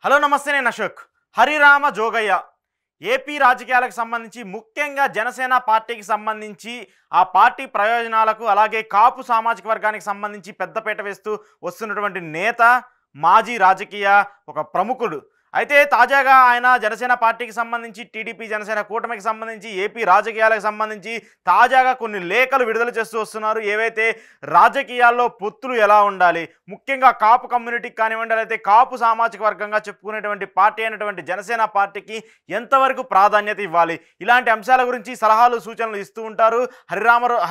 Hello నమస్తే, నేను Ashok. Harirama Jogayya AP రాజకీయాలకు సంబంధించి, ముఖ్యంగా జనసేన పార్టీకి సంబంధించి, ఆ పార్టీ ప్రయోజనాలకు అలాగే కాపు సామాజిక వర్గానికి సంబంధించి పెద్దపీట వేస్తూ వస్తున్నటువంటి నేత, మాజీ రాజకీయ ఒక ప్రముఖుడు. అయితే తాజాగా ఆయన జనసేన పార్టీకి సంబంధించి, టీడీపీ జనసేన కూటమికి సంబంధించి, ఏపీ రాజకీయాలకు సంబంధించి తాజాగా కొన్ని లేఖలు విడుదల చేస్తూ వస్తున్నారు. ఏవైతే రాజకీయాల్లో పొత్తులు ఎలా ఉండాలి, ముఖ్యంగా కాపు కమ్యూనిటీకి కానివ్వండి, అయితే కాపు సామాజిక వర్గంగా చెప్పుకునేటువంటి పార్టీ అయినటువంటి జనసేన పార్టీకి ఎంతవరకు ప్రాధాన్యత ఇవ్వాలి, ఇలాంటి అంశాల గురించి సలహాలు సూచనలు ఇస్తూ ఉంటారు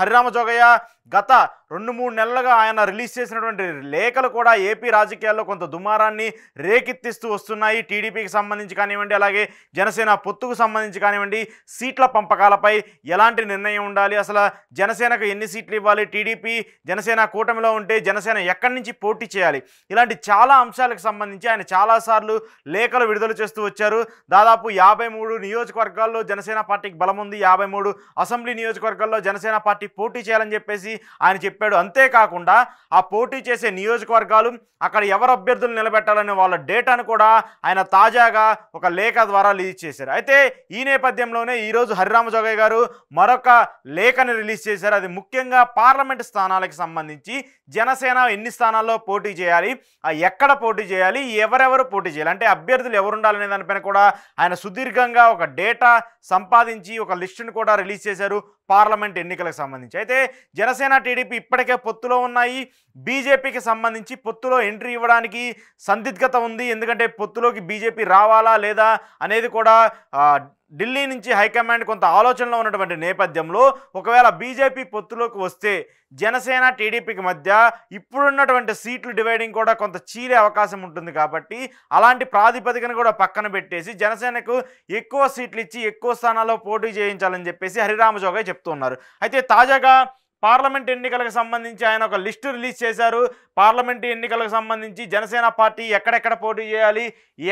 హరిరామ జోగయ్య. గత 2-3 నెలలుగా ఆయన రిలీజ్ చేసినటువంటి లేఖలు కూడా ఏపీ రాజకీయాల్లో కొంత దుమారాన్ని రేకెత్తిస్తూ వస్తున్నాయి. టీడీపీకి సంబంధించి కానివ్వండి, అలాగే జనసేన పొత్తుకు సంబంధించి కానివ్వండి, సీట్ల పంపకాలపై ఎలాంటి నిర్ణయం ఉండాలి, అసలు జనసేనకు ఎన్ని సీట్లు ఇవ్వాలి, టీడీపీ జనసేన కూటమిలో ఉంటే జనసేన ఎక్కడి నుంచి పోటీ చేయాలి, ఇలాంటి చాలా అంశాలకు సంబంధించి ఆయన చాలాసార్లు లేఖలు విడుదల చేస్తూ వచ్చారు. దాదాపు 53 నియోజకవర్గాల్లో జనసేన పార్టీకి బలం ఉంది, 53 అసెంబ్లీ నియోజకవర్గాల్లో జనసేన పార్టీ పోటీ చేయాలని చెప్పేసి ఆయన చెప్పాడు. అంతేకాకుండా ఆ పోటీ చేసే నియోజకవర్గాలు, అక్కడ ఎవరు అభ్యర్థులు నిలబెట్టాలనే వాళ్ళ డేటాను కూడా ఆయన తాజాగా ఒక లేఖ ద్వారా రిలీజ్ చేశారు. అయితే ఈ నేపథ్యంలోనే ఈరోజు హరిరామ జోగయ్య గారు మరొక లేఖని రిలీజ్ చేశారు. అది ముఖ్యంగా పార్లమెంటు స్థానాలకు సంబంధించి జనసేన ఎన్ని స్థానాల్లో పోటీ చేయాలి, ఎక్కడ పోటీ చేయాలి, ఎవరెవరు పోటీ చేయాలి, అంటే అభ్యర్థులు ఎవరు ఉండాలనే దానిపైన కూడా ఆయన సుదీర్ఘంగా ఒక డేటా సంపాదించి ఒక లిస్టును కూడా రిలీజ్ చేశారు పార్లమెంట్ ఎన్నికలకు సంబంధించి. అయితే జనసేన టీడీపీ ఇప్పటికే పొత్తులో ఉన్నాయి. బీజేపీకి సంబంధించి పొత్తులో ఎంట్రీ ఇవ్వడానికి సందిగ్ధత ఉంది. ఎందుకంటే పొత్తులోకి బీజేపీ రావాలా లేదా అనేది కూడా ఢిల్లీ నుంచి హైకమాండ్ కొంత ఆలోచనలో ఉన్నటువంటి నేపథ్యంలో, ఒకవేళ బీజేపీ పొత్తులోకి వస్తే జనసేన టీడీపీకి మధ్య ఇప్పుడున్నటువంటి సీట్లు డివైడింగ్ కూడా కొంత చీలే అవకాశం ఉంటుంది. కాబట్టి అలాంటి ప్రాతిపదికను కూడా పక్కన పెట్టేసి జనసేనకు ఎక్కువ సీట్లు ఇచ్చి ఎక్కువ స్థానాల్లో పోటీ చేయించాలని చెప్పేసి హరిరామ జోగయ్య చెప్తున్నారు. అయితే తాజాగా పార్లమెంట్ ఎన్నికలకు సంబంధించి ఆయన ఒక లిస్టు రిలీజ్ చేశారు. పార్లమెంటు ఎన్నికలకు సంబంధించి జనసేన పార్టీ ఎక్కడెక్కడ పోటీ చేయాలి,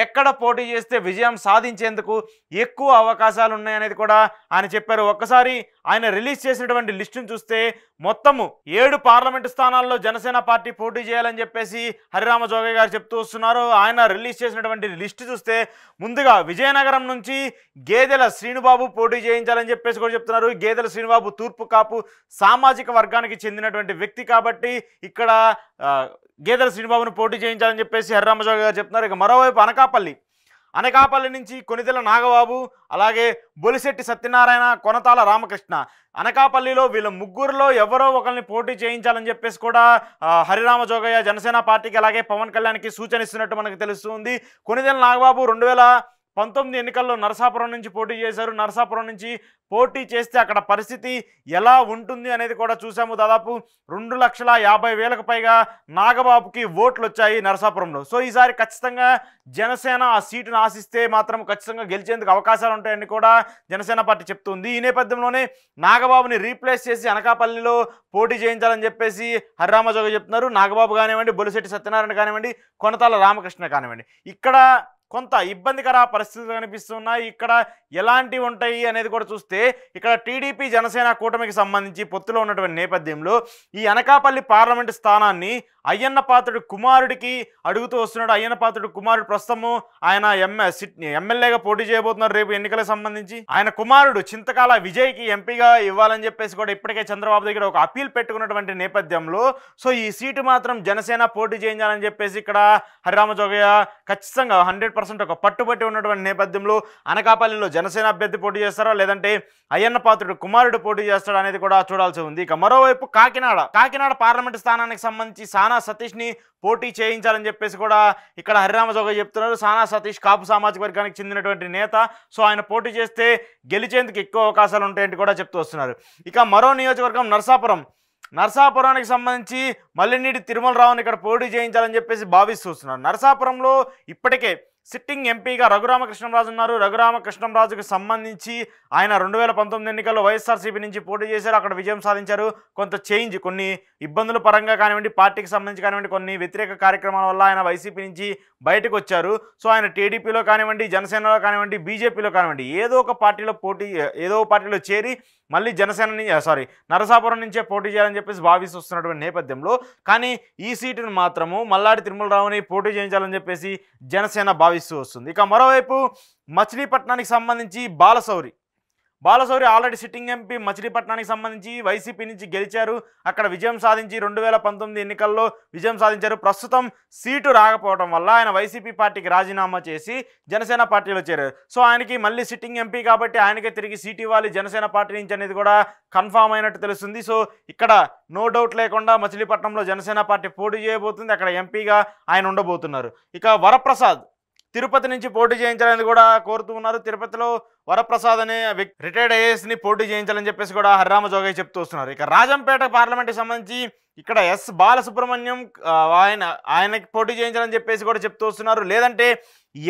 ఎక్కడ పోటీ చేస్తే విజయం సాధించేందుకు ఎక్కువ అవకాశాలు ఉన్నాయనేది కూడా ఆయన చెప్పారు. ఒక్కసారి ఆయన రిలీజ్ చేసినటువంటి లిస్టును చూస్తే మొత్తము 7 పార్లమెంటు స్థానాల్లో జనసేన పార్టీ పోటీ చేయాలని చెప్పేసి హరిరామ జోగయ్య గారు చెప్తూ వస్తున్నారు. ఆయన రిలీజ్ చేసినటువంటి లిస్టు చూస్తే ముందుగా విజయనగరం నుంచి గేదెల శ్రీనుబాబు పోటీ చేయించాలని చెప్పేసి కూడా చెప్తున్నారు. గేదెల శ్రీనుబాబు తూర్పు కాపు సామాజిక వర్గానికి చెందినటువంటి వ్యక్తి కాబట్టి ఇక్కడ గేదెల శ్రీనుబాబును పోటీ చేయించాలని చెప్పేసి హరిరామ జోగయ్య గారు చెప్తున్నారు. ఇక మరోవైపు అనకాపల్లి నుంచి కొనిదెల నాగబాబు, అలాగే బొలిశెట్టి సత్యనారాయణ, కొనతాల రామకృష్ణ. అనకాపల్లిలో వీళ్ళ ముగ్గురులో ఎవరో ఒకరిని పోటీ చేయించాలని చెప్పేసి కూడా హరిరామ జోగయ్య జనసేన పార్టీకి అలాగే పవన్ కళ్యాణ్కి సూచన ఇస్తున్నట్టు మనకు తెలుస్తుంది. కొనిదెల నాగబాబు 2019 ఎన్నికల్లో నరసాపురం నుంచి పోటీ చేశారు. నరసాపురం నుంచి పోటీ చేస్తే అక్కడ పరిస్థితి ఎలా ఉంటుంది అనేది కూడా చూసాము. దాదాపు 2,50,000కు పైగా నాగబాబుకి ఓట్లు వచ్చాయి నరసాపురంలో. సో ఈసారి ఖచ్చితంగా జనసేన ఆ సీటును ఆశిస్తే మాత్రం ఖచ్చితంగా గెలిచేందుకు అవకాశాలు ఉంటాయని కూడా జనసేన పార్టీ చెప్తుంది. ఈ నేపథ్యంలోనే నాగబాబుని రీప్లేస్ చేసి అనకాపల్లిలో పోటీ చేయించాలని చెప్పేసి హరిరామ జోగయ్య చెప్తున్నారు. నాగబాబు కానివ్వండి, బొలిశెట్టి సత్యనారాయణ కానివ్వండి, కొనతాల రామకృష్ణ కానివ్వండి, ఇక్కడ కొంత ఇబ్బందికర పరిస్థితులు కనిపిస్తున్నాయి. ఇక్కడ ఎలాంటివి ఉంటాయి అనేది కూడా చూస్తే, ఇక్కడ టీడీపీ జనసేన కూటమికి సంబంధించి పొత్తులో ఉన్నటువంటి నేపథ్యంలో ఈ అనకాపల్లి పార్లమెంటు స్థానాన్ని అయ్యన్న పాత్రుడి కుమారుడికి అడుగుతూ వస్తున్నాడు. అయ్యన్న పాత్రుడి కుమారుడు ప్రస్తుతము ఆయన ఎమ్మెల్యేగా పోటీ చేయబోతున్నారు రేపు ఎన్నికలకు సంబంధించి. ఆయన కుమారుడు చింతకాల విజయ్కి ఎంపీగా ఇవ్వాలని చెప్పేసి కూడా ఇప్పటికే చంద్రబాబు దగ్గర ఒక అప్పీల్ పెట్టుకున్నటువంటి నేపథ్యంలో, సో ఈ సీటు మాత్రం జనసేన పోటీ చేయించాలని చెప్పేసి ఇక్కడ హరిరామ జోగయ్య ఖచ్చితంగా 100% ఒక పట్టుబట్టి ఉన్నటువంటి నేపథ్యంలో అనకాపల్లిలో జనసేన అభ్యర్థి పోటీ చేస్తారా, లేదంటే అయ్యన్న పాత్రుడు కుమారుడు పోటీ చేస్తాడా అనేది కూడా చూడాల్సి ఉంది. ఇక మరోవైపు కాకినాడ పార్లమెంటు స్థానానికి సంబంధించి సానా సతీష్ని పోటీ చేయించాలని చెప్పేసి కూడా ఇక్కడ హరిరామ జోగయ్య చెప్తున్నారు. సానా సతీష్ కాపు సామాజిక వర్గానికి చెందినటువంటి నేత. సో ఆయన పోటీ చేస్తే గెలిచేందుకు ఎక్కువ అవకాశాలు ఉంటాయని కూడా చెప్తూ వస్తున్నారు. ఇక మరో నియోజకవర్గం నరసాపురానికి సంబంధించి మల్లినీటి తిరుమలరావుని ఇక్కడ పోటీ చేయించాలని చెప్పేసి భావిస్తున్నారు. నరసాపురంలో ఇప్పటికే సిట్టింగ్ ఎంపీగా రఘురామకృష్ణంరాజు ఉన్నారు. రఘురామకృష్ణంరాజుకి సంబంధించి ఆయన 2019 ఎన్నికల్లో వైఎస్ఆర్సీపీ నుంచి పోటీ చేశారు. అక్కడ విజయం సాధించారు. కొంత చేంజ్, కొన్ని ఇబ్బందుల పరంగా కానివ్వండి, పార్టీకి సంబంధించి కానివ్వండి, కొన్ని వ్యతిరేక కార్యక్రమాల వల్ల ఆయన వైసీపీ నుంచి బయటకు వచ్చారు. సో ఆయన టీడీపీలో కానివ్వండి, జనసేనలో కానివ్వండి, బీజేపీలో కానివ్వండి, ఏదో ఒక పార్టీలో చేరి మళ్ళీ నరసాపురం నుంచే పోటీ చేయాలని చెప్పేసి భావిస్తున్నటువంటి నేపథ్యంలో, కానీ ఈ సీటును మాత్రము మల్లాడి తిరుమలరావుని పోటీ చేయించాలని చెప్పేసి జనసేన భావిస్తూ వస్తుంది. ఇక మరోవైపు మచిలీపట్నానికి సంబంధించి బాలశౌరి ఆల్రెడీ సిట్టింగ్ ఎంపీ మచిలీపట్నానికి సంబంధించి వైసీపీ నుంచి గెలిచారు. అక్కడ విజయం సాధించి 2019 ఎన్నికల్లో విజయం సాధించారు. ప్రస్తుతం సీటు రాకపోవడం వల్ల ఆయన వైసీపీ పార్టీకి రాజీనామా చేసి జనసేన పార్టీలో చేరారు. సో ఆయనకి మళ్ళీ సిట్టింగ్ ఎంపీ కాబట్టి ఆయనకే తిరిగి సీటు ఇవ్వాలి జనసేన పార్టీ నుంచి అనేది కూడా కన్ఫామ్ అయినట్టు తెలుస్తుంది. సో ఇక్కడ నో డౌట్ లేకుండా మచిలీపట్నంలో జనసేన పార్టీ పోటీ చేయబోతుంది. అక్కడ ఎంపీగా ఆయన ఉండబోతున్నారు. ఇక వరప్రసాద్ తిరుపతి నుంచి పోటీ చేయించాలని కూడా కోరుతూ ఉన్నారు. తిరుపతిలో వరప్రసాద్ అనే రిటైర్డ్ ఐఏఎస్ని పోటీ చేయించాలని చెప్పేసి కూడా హరిరామ జోగయ్య చెప్తూ వస్తున్నారు. ఇక రాజంపేట పార్లమెంట్కి సంబంధించి ఇక్కడ ఎస్ బాలసుబ్రహ్మణ్యం ఆయనకి పోటీ చేయించాలని చెప్పేసి కూడా చెప్తూ వస్తున్నారు. లేదంటే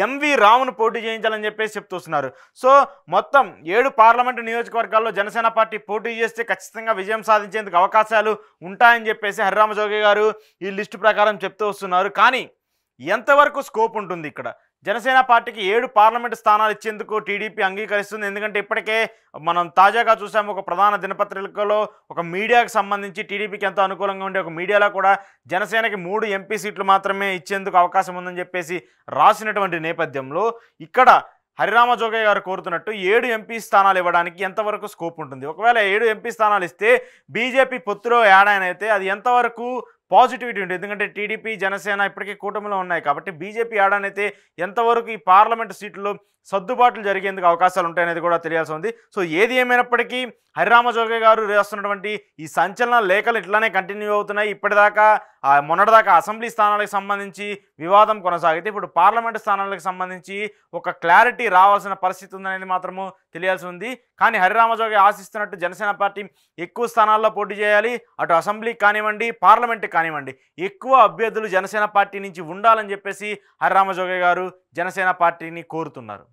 ఎంవి రావును పోటీ చేయించాలని చెప్పేసి చెప్తూ వస్తున్నారు. సో మొత్తం 7 పార్లమెంటు నియోజకవర్గాల్లో జనసేన పార్టీ పోటీ చేస్తే ఖచ్చితంగా విజయం సాధించేందుకు అవకాశాలు ఉంటాయని చెప్పేసి హరిరామ జోగయ్య గారు ఈ లిస్టు ప్రకారం చెప్తూ వస్తున్నారు. కానీ ఎంతవరకు స్కోప్ ఉంటుంది ఇక్కడ జనసేన పార్టీకి 7 పార్లమెంటు స్థానాలు ఇచ్చేందుకు టీడీపీ అంగీకరిస్తుంది. ఎందుకంటే ఇప్పటికే మనం తాజాగా చూసాము, ఒక ప్రధాన దినపత్రికలో ఒక మీడియాకు సంబంధించి టీడీపీకి ఎంతో అనుకూలంగా ఉండే ఒక మీడియాలో కూడా జనసేనకి 3 ఎంపీ సీట్లు మాత్రమే ఇచ్చేందుకు అవకాశం ఉందని చెప్పేసి రాసినటువంటి నేపథ్యంలో ఇక్కడ హరిరామ జోగయ్య గారు కోరుతున్నట్టు 7 ఎంపీ స్థానాలు ఇవ్వడానికి ఎంతవరకు స్కోప్ ఉంటుంది. ఒకవేళ 7 ఎంపీ స్థానాలు ఇస్తే బీజేపీ పొత్తులో యాడ్ అయితే అది ఎంతవరకు పాజిటివిటీ ఉంటుంది. ఎందుకంటే టీడీపీ జనసేన ఇప్పటికీ కూటమిలో ఉన్నాయి కాబట్టి బీజేపీ ఆడనైతే ఎంతవరకు ఈ పార్లమెంటు సీట్లలో సర్దుబాట్లు జరిగేందుకు అవకాశాలు ఉంటాయనేది కూడా తెలియాల్సి ఉంది. సో ఏది ఏమైనప్పటికీ హరిరామ జోగయ్య గారు రాస్తున్నటువంటి ఈ సంచలన లేఖలు ఇట్లానే కంటిన్యూ అవుతున్నాయి. ఇప్పటిదాకా మొన్నటిదాకా అసెంబ్లీ స్థానాలకు సంబంధించి వివాదం కొనసాగితే ఇప్పుడు పార్లమెంటు స్థానాలకు సంబంధించి ఒక క్లారిటీ రావాల్సిన పరిస్థితి ఉందనేది మాత్రము తెలియాల్సి ఉంది. కానీ హరిరామ జోగయ్య ఆశిస్తున్నట్టు జనసేన పార్టీ ఎక్కువ స్థానాల్లో పోటీ చేయాలి, అటు అసెంబ్లీకి కానివ్వండి పార్లమెంట్కి కానివ్వండి ఎక్కువ అభ్యర్థులు జనసేన పార్టీ నుంచి ఉండాలని చెప్పేసి హరిరామ జోగయ్య గారు జనసేన పార్టీని కోరుతున్నారు.